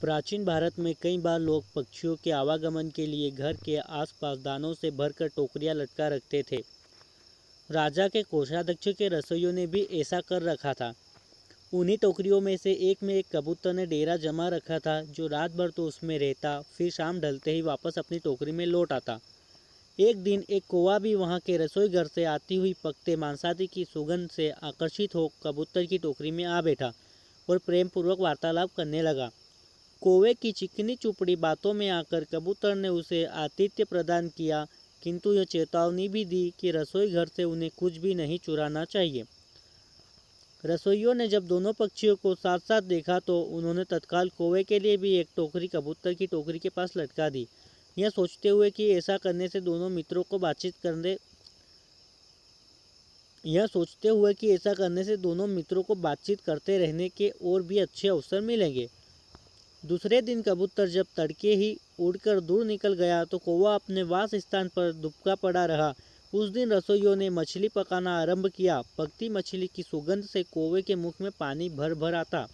प्राचीन भारत में कई बार लोग पक्षियों के आवागमन के लिए घर के आसपास दानों से भरकर टोकरियां लटका रखते थे। राजा के कोषाध्यक्ष के रसोइयों ने भी ऐसा कर रखा था। उन्हीं टोकरियों में से एक में एक कबूतर ने डेरा जमा रखा था, जो रात भर तो उसमें रहता, फिर शाम ढलते ही वापस अपनी टोकरी में लौट आता। एक दिन एक कौवा भी वहां के रसोई घर से आती हुई पकते मांसाहारी की सुगंध से आकर्षित हो कबूतर की टोकरी में आ बैठा और प्रेम पूर्वक वार्तालाप करने लगा। कौवे की चिकनी चुपड़ी बातों में आकर कबूतर ने उसे आतिथ्य प्रदान किया, किंतु यह चेतावनी भी दी कि रसोई घर से उन्हें कुछ भी नहीं चुराना चाहिए। रसोइयों ने जब दोनों पक्षियों को साथ साथ देखा तो उन्होंने तत्काल कौवे के लिए भी एक टोकरी कबूतर की टोकरी के पास लटका दी, यह सोचते हुए कि ऐसा करने से दोनों मित्रों को बातचीत करते रहने के और भी अच्छे अवसर मिलेंगे। दूसरे दिन कबूतर जब तड़के ही उड़कर दूर निकल गया तो कौवा अपने वास स्थान पर दुबका पड़ा रहा। उस दिन रसोइयों ने मछली पकाना आरंभ किया। पकती मछली की सुगंध से कौवे के मुख में पानी भर भर आता।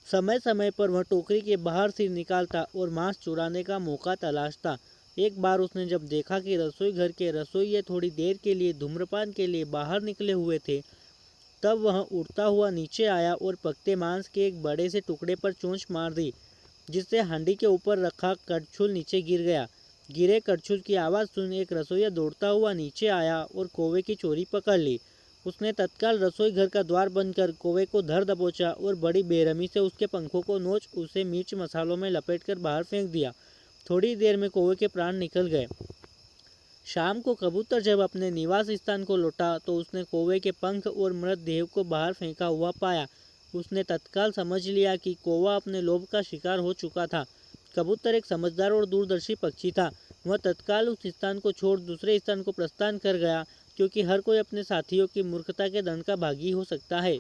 समय समय पर वह टोकरी के बाहर सिर निकालता और मांस चुराने का मौका तलाशता। एक बार उसने जब देखा कि रसोई घर के रसोइये थोड़ी देर के लिए धूम्रपान के लिए बाहर निकले हुए थे, तब वह उड़ता हुआ नीचे आया और पकते मांस के एक बड़े से टुकड़े पर चोंच मार दी, जिससे हांडी के ऊपर रखा कड़छुल नीचे गिर गया। गिरे कड़छुल की आवाज़ सुन एक रसोइया दौड़ता हुआ नीचे आया और कौवे की चोरी पकड़ ली। उसने तत्काल रसोई घर का द्वार बंद कर कौवे को धर दबोचा और बड़ी बेरहमी से उसके पंखों को नोच उसे मिर्च मसालों में लपेटकर बाहर फेंक दिया। थोड़ी देर में कौवे के प्राण निकल गए। शाम को कबूतर जब अपने निवास स्थान को लौटा तो उसने कौवे के पंख और मृतदेह को बाहर फेंका हुआ पाया। उसने तत्काल समझ लिया कि कौवा अपने लोभ का शिकार हो चुका था। कबूतर एक समझदार और दूरदर्शी पक्षी था। वह तत्काल उस स्थान को छोड़ दूसरे स्थान को प्रस्थान कर गया, क्योंकि हर कोई अपने साथियों की मूर्खता के दंड का भागी हो सकता है।